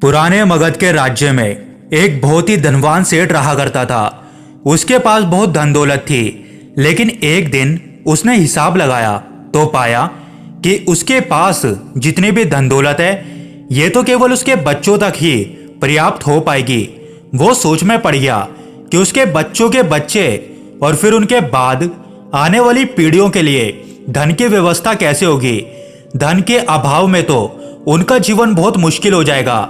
पुराने मगध के राज्य में एक बहुत ही धनवान सेठ रहा करता था। उसके पास बहुत धन दौलत थी, लेकिन एक दिन उसने हिसाब लगाया तो पाया कि उसके पास जितनी भी धन दौलत है ये तो केवल उसके बच्चों तक ही पर्याप्त हो पाएगी। वो सोच में पड़ गया कि उसके बच्चों के बच्चे और फिर उनके बाद आने वाली पीढ़ियों के लिए धन की व्यवस्था कैसे होगी। धन के अभाव में तो उनका जीवन बहुत मुश्किल हो जाएगा।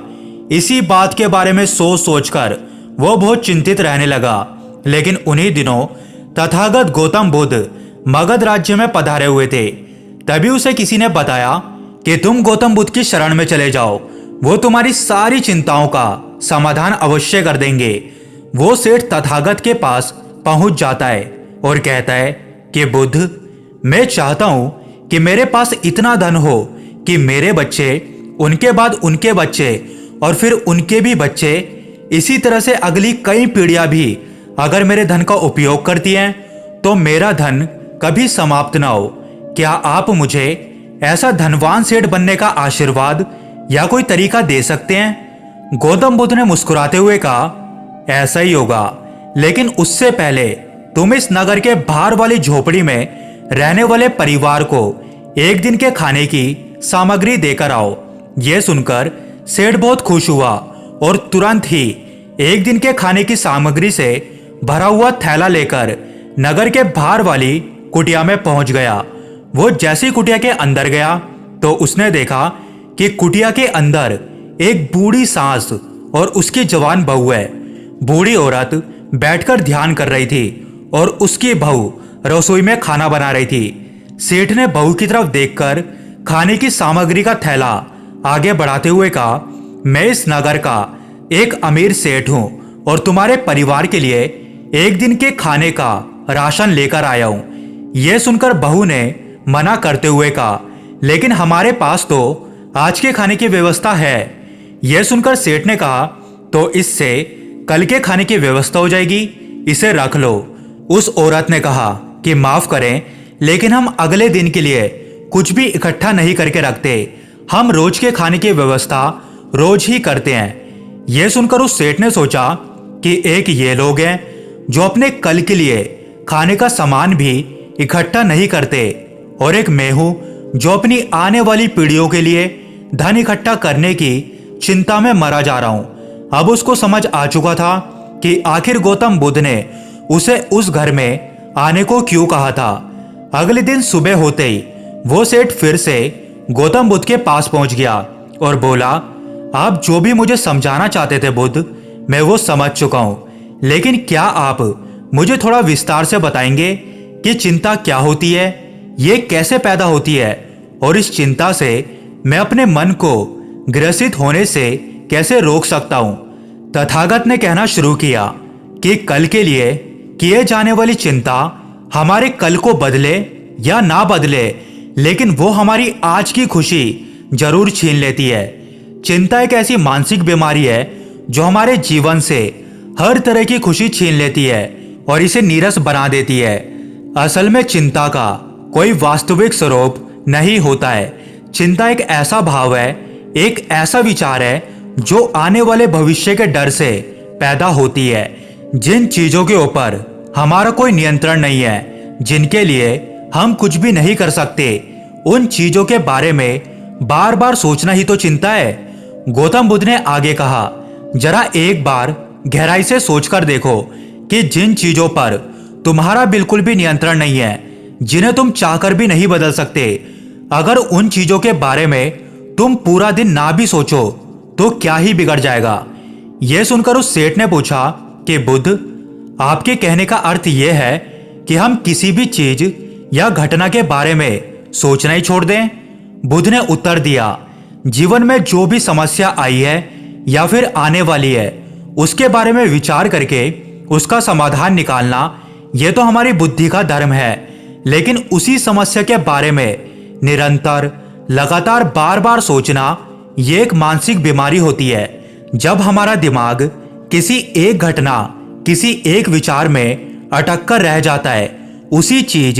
इसी बात के बारे में सोच सोचकर वो बहुत चिंतित रहने लगा। लेकिन उन्हीं दिनों तथागत गौतम बुद्ध मगध राज्य में पधारे हुए थे। तभी उसे किसी ने बताया कि तुम गौतम बुद्ध की शरण में चले जाओ, वो तुम्हारी सारी चिंताओं का समाधान अवश्य कर देंगे। वो सेठ तथागत के पास पहुंच जाता है और कहता है कि बुद्ध, मैं चाहता हूं कि मेरे पास इतना धन हो कि मेरे बच्चे, उनके बाद उनके बच्चे और फिर उनके भी बच्चे, इसी तरह से अगली कई पीढ़ियां भी अगर मेरे धन का उपयोग करती हैं तो मेरा धन कभी समाप्त ना हो। क्या आप मुझे ऐसा धनवान सेठ बनने का आशीर्वाद या कोई तरीका दे सकते हैं? गौतम बुद्ध ने मुस्कुराते हुए कहा, ऐसा ही होगा, लेकिन उससे पहले तुम इस नगर के बाहर वाली झोपड़ी में रहने वाले परिवार को एक दिन के खाने की सामग्री देकर आओ। यह सुनकर सेठ बहुत खुश हुआ और तुरंत ही एक दिन के खाने की सामग्री से भरा हुआ थैला लेकर नगर के बाहर वाली कुटिया में पहुंच गया। वो जैसी कुटिया के अंदर गया तो उसने देखा कि कुटिया के अंदर एक बूढ़ी सास और उसकी जवान बहू है। बूढ़ी औरत बैठकर ध्यान कर रही थी और उसकी बहू रसोई में खाना बना रही थी। सेठ ने बहू की तरफ देखकर खाने की सामग्री का थैला आगे बढ़ाते हुए कहा, मैं इस नगर का एक अमीर सेठ हूं और तुम्हारे परिवार के लिए एक दिन के खाने का राशन लेकर आया हूं। यह सुनकर बहू ने मना करते हुए कहा, लेकिन हमारे पास तो आज के खाने की व्यवस्था है। यह सुनकर सेठ ने कहा, तो इससे कल के खाने की व्यवस्था हो जाएगी, इसे रख लो। उस औरत ने कहा कि माफ करें, लेकिन हम अगले दिन के लिए कुछ भी इकट्ठा नहीं करके रखते। हम रोज के खाने की व्यवस्था रोज ही करते हैं। यह सुनकर उस सेठ ने सोचा कि एक ये लोग हैं जो अपने कल के लिए खाने का सामान भी इकट्ठा नहीं करते, और एक मैं हूं जो अपनी आने वाली पीढ़ियों के लिए धन इकट्ठा करने की चिंता में मरा जा रहा हूं। अब उसको समझ आ चुका था कि आखिर गौतम बुद्ध ने उसे उस घर में आने को क्यों कहा था। अगले दिन सुबह होते ही वो सेठ फिर से गौतम बुद्ध के पास पहुंच गया और बोला, आप जो भी मुझे समझाना चाहते थे बुद्ध, मैं वो समझ चुका हूं, लेकिन क्या आप मुझे थोड़ा विस्तार से बताएंगे कि चिंता क्या होती है, ये कैसे पैदा होती है, और इस चिंता से मैं अपने मन को ग्रसित होने से कैसे रोक सकता हूं। तथागत ने कहना शुरू किया कि कल के लिए किए जाने वाली चिंता हमारे कल को बदले या ना बदले, लेकिन वो हमारी आज की खुशी जरूर छीन लेती है। चिंता एक ऐसी मानसिक बीमारी है जो हमारे जीवन से हर तरह की खुशी छीन लेती है और इसे नीरस बना देती है। असल में चिंता का कोई वास्तविक स्वरूप नहीं होता है। चिंता एक ऐसा भाव है, एक ऐसा विचार है जो आने वाले भविष्य के डर से पैदा होती है। जिन चीजों के ऊपर हमारा कोई नियंत्रण नहीं है, जिनके लिए हम कुछ भी नहीं कर सकते, उन चीजों के बारे में बार बार सोचना ही तो चिंता है। गौतम बुद्ध ने आगे कहा, जरा एक बार गहराई से सोचकर देखो कि जिन चीजों पर तुम्हारा बिल्कुल भी नियंत्रण नहीं है, जिन्हें तुम चाहकर भी नहीं बदल सकते, अगर उन चीजों के बारे में तुम पूरा दिन ना भी सोचो तो क्या ही बिगड़ जाएगा। यह सुनकर उस सेठ ने पूछा कि बुद्ध, आपके कहने का अर्थ यह है कि हम किसी भी चीज या घटना के बारे में सोचना ही छोड़ दें? बुद्ध ने उत्तर दिया, जीवन में जो भी समस्या आई है या फिर आने वाली है, उसके बारे में विचार करके उसका समाधान निकालना यह तो हमारी बुद्धि का धर्म है, लेकिन उसी समस्या के बारे में निरंतर लगातार बार बार सोचना ये एक मानसिक बीमारी होती है। जब हमारा दिमाग किसी एक घटना, किसी एक विचार में अटक कर रह जाता है, उसी चीज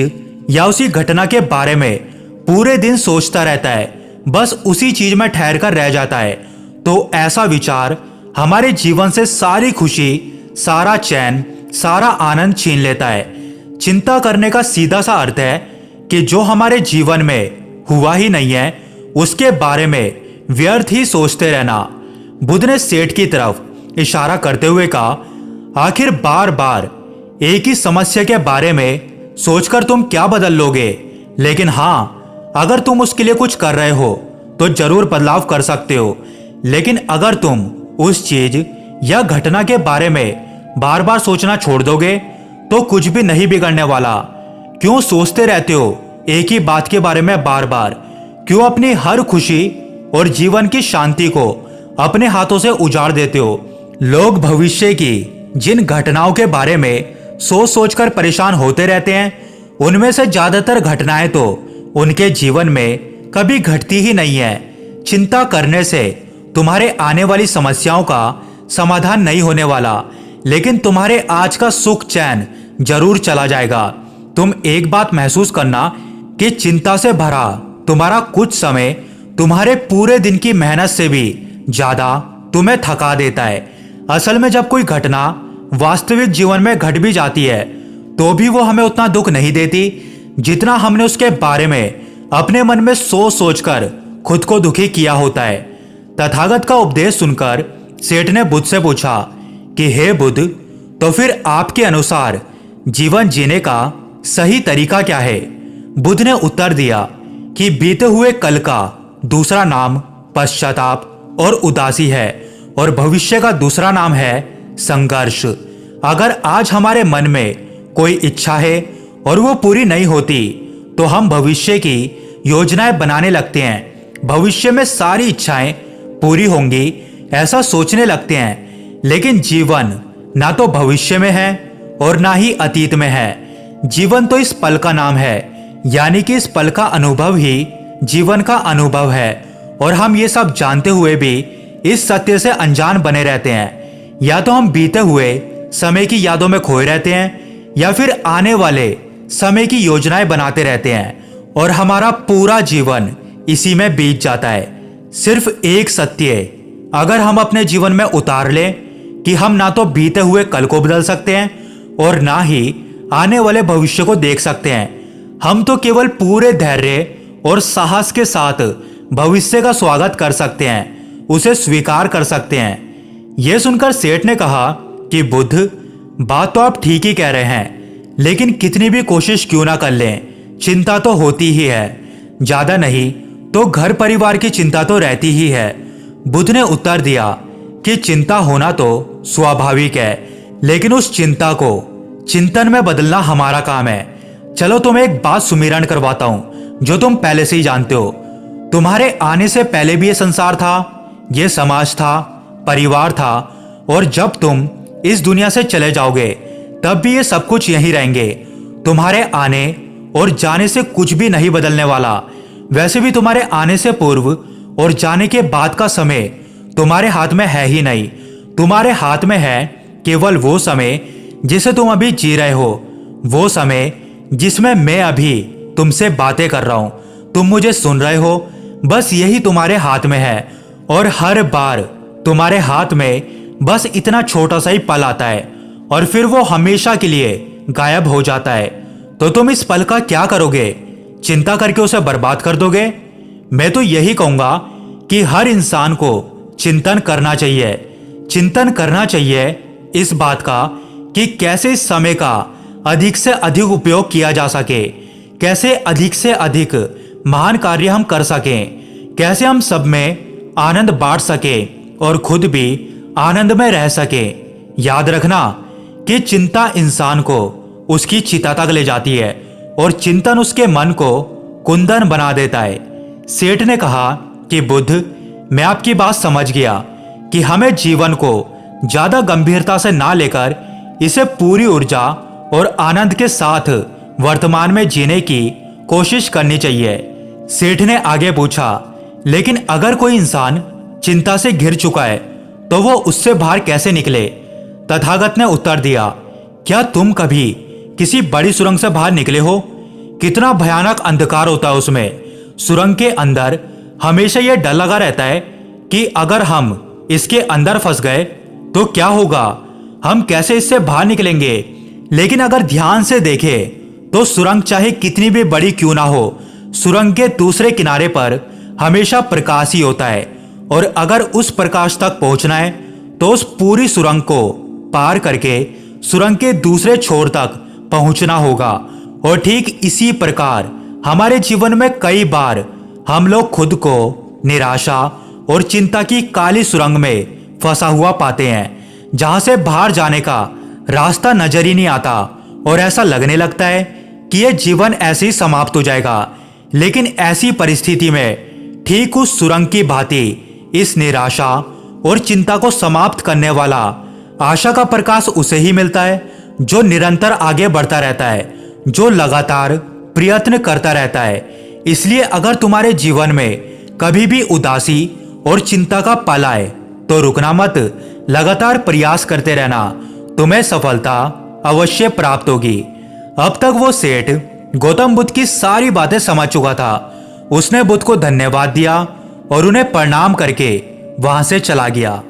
या उसी घटना के बारे में पूरे दिन सोचता रहता है, बस उसी चीज में ठहर कर रह जाता है, तो ऐसा विचार हमारे जीवन से सारी खुशी, सारा चैन, सारा आनंद छीन लेता है। चिंता करने का सीधा सा अर्थ है कि जो हमारे जीवन में हुआ ही नहीं है उसके बारे में व्यर्थ ही सोचते रहना। बुद्ध ने सेठ की तरफ इशारा करते हुए कहा, आखिर बार बार एक ही समस्या के बारे में सोचकर तुम क्या बदल लोगे? लेकिन हाँ, अगर तुम उसके लिए कुछ कर रहे हो तो जरूर बदलाव कर सकते हो। लेकिन अगर तुम उस चीज या घटना के बारे में बार बार सोचना छोड़ दोगे तो कुछ भी नहीं बिगड़ने वाला। क्यों सोचते रहते हो एक ही बात के बारे में बार बार? क्यों अपनी हर खुशी और जीवन की शांति को अपने हाथों से उजाड़ देते हो? लोग भविष्य की जिन घटनाओं के बारे में सोच सोचकर परेशान होते रहते हैं, उनमें से ज्यादातर घटनाएं तो उनके जीवन में कभी घटती ही नहीं है। चिंता करने से तुम्हारे आने वाली समस्याओं का समाधान नहीं होने वाला, लेकिन तुम्हारे आज का सुख चैन जरूर चला जाएगा। तुम एक बात महसूस करना कि चिंता से भरा तुम्हारा कुछ समय तुम्हारे पूरे दिन की मेहनत से भी ज्यादा तुम्हें थका देता है। असल में जब कोई घटना वास्तविक जीवन में घट भी जाती है तो भी वो हमें उतना दुख नहीं देती जितना हमने उसके बारे में अपने मन में सोच सोचकर खुद को दुखी किया होता है। तथागत का उपदेश सुनकर सेठ ने बुद्ध से पूछा कि हे बुद्ध, तो फिर आपके अनुसार जीवन जीने का सही तरीका क्या है? बुद्ध ने उत्तर दिया कि बीते हुए कल का दूसरा नाम पश्चाताप और उदासी है और भविष्य का दूसरा नाम है संघर्ष। अगर आज हमारे मन में कोई इच्छा है और वो पूरी नहीं होती तो हम भविष्य की योजनाएं बनाने लगते हैं। भविष्य में सारी इच्छाएं पूरी होंगी ऐसा सोचने लगते हैं, लेकिन जीवन ना तो भविष्य में है और ना ही अतीत में है। जीवन तो इस पल का नाम है, यानी कि इस पल का अनुभव ही जीवन का अनुभव है। और हम ये सब जानते हुए भी इस सत्य से अनजान बने रहते हैं। या तो हम बीते हुए समय की यादों में खोए रहते हैं या फिर आने वाले समय की योजनाएं बनाते रहते हैं और हमारा पूरा जीवन इसी में बीत जाता है। सिर्फ एक सत्य अगर हम अपने जीवन में उतार लें कि हम ना तो बीते हुए कल को बदल सकते हैं और ना ही आने वाले भविष्य को देख सकते हैं। हम तो केवल पूरे धैर्य और साहस के साथ भविष्य का स्वागत कर सकते हैं, उसे स्वीकार कर सकते हैं। यह सुनकर सेठ ने कहा कि बुद्ध, बात तो आप ठीक ही कह रहे हैं, लेकिन कितनी भी कोशिश क्यों ना कर लें, चिंता तो होती ही है। ज्यादा नहीं तो घर परिवार की चिंता तो रहती ही है। बुद्ध ने उत्तर दिया कि चिंता होना तो स्वाभाविक है, लेकिन उस चिंता को चिंतन में बदलना हमारा काम है। चलो तुम्हें एक बात सुमिरन करवाता हूं जो तुम पहले से ही जानते हो। तुम्हारे आने से पहले भी ये संसार था, ये समाज था, परिवार था, और जब तुम इस दुनिया से चले जाओगे तब भी ये सब कुछ यहीं रहेंगे। तुम्हारे आने और जाने से कुछ भी नहीं बदलने वाला। वैसे भी तुम्हारे आने से पूर्व और जाने के बाद का समय तुम्हारे हाथ में है ही नहीं। तुम्हारे हाथ में है केवल वो समय जिसे तुम अभी जी रहे हो, वो समय जिसमें मैं अभी तुमसे बातें कर रहा हूं, तुम मुझे सुन रहे हो। बस यही तुम्हारे हाथ में है और हर बार तुम्हारे हाथ में बस इतना छोटा सा ही पल आता है और फिर वो हमेशा के लिए गायब हो जाता है। तो तुम इस पल का क्या करोगे? चिंता करके उसे बर्बाद कर दोगे? मैं तो यही कहूंगा कि हर इंसान को चिंतन करना चाहिए। चिंतन करना चाहिए इस बात का कि कैसे इस समय का अधिक से अधिक उपयोग किया जा सके, कैसे अधिक से अधिक महान कार्य हम कर सकें, कैसे हम सब में आनंद बांट सकें और खुद भी आनंद में रह सकें। याद रखना कि चिंता इंसान को उसकी चिता तक ले जाती है और चिंतन उसके मन को कुंदन बना देता है। सेठ ने कहा कि बुद्ध, मैं आपकी बात समझ गया कि हमें जीवन को ज्यादा गंभीरता से ना लेकर इसे पूरी ऊर्जा और आनंद के साथ वर्तमान में जीने की कोशिश करनी चाहिए। सेठ ने आगे पूछा, लेकिन अगर कोई इंसान चिंता से घिर चुका है तो वो उससे बाहर कैसे निकले? तथागत ने उत्तर दिया, क्या तुम कभी किसी बड़ी सुरंग से बाहर निकले हो? कितना भयानक अंधकार होता है उसमें। सुरंग के अंदर हमेशा यह डर लगा रहता है कि अगर हम इसके अंदर फंस गए तो क्या होगा, हम कैसे इससे बाहर निकलेंगे। लेकिन अगर ध्यान से देखें तो सुरंग चाहे कितनी भी बड़ी क्यों ना हो, सुरंग के दूसरे किनारे पर हमेशा प्रकाश ही होता है। और अगर उस प्रकाश तक पहुंचना है तो उस पूरी सुरंग को पार करके सुरंग के दूसरे छोर तक पहुंचना होगा। और ठीक इसी प्रकार हमारे जीवन में कई बार हम लोग खुद को निराशा और चिंता की काली सुरंग में फंसा हुआ पाते हैं, जहां से बाहर जाने का रास्ता नजर ही नहीं आता और ऐसा लगने लगता है कि यह जीवन ऐसे ही समाप्त हो जाएगा। लेकिन ऐसी परिस्थिति में ठीक उस सुरंग की भांति इस निराशा और चिंता को समाप्त करने वाला आशा का प्रकाश उसे ही मिलता है जो निरंतर आगे बढ़ता रहता है, जो लगातार प्रयत्न करता रहता है। इसलिए अगर तुम्हारे जीवन में कभी भी उदासी और चिंता का पल आए तो रुकना मत, लगातार प्रयास करते रहना, तुम्हें सफलता अवश्य प्राप्त होगी। अब तक वो सेठ गौतम बुद्ध की सारी बातें समझ चुका था। उसने बुद्ध को धन्यवाद दिया और उन्हें प्रणाम करके वहां से चला गया।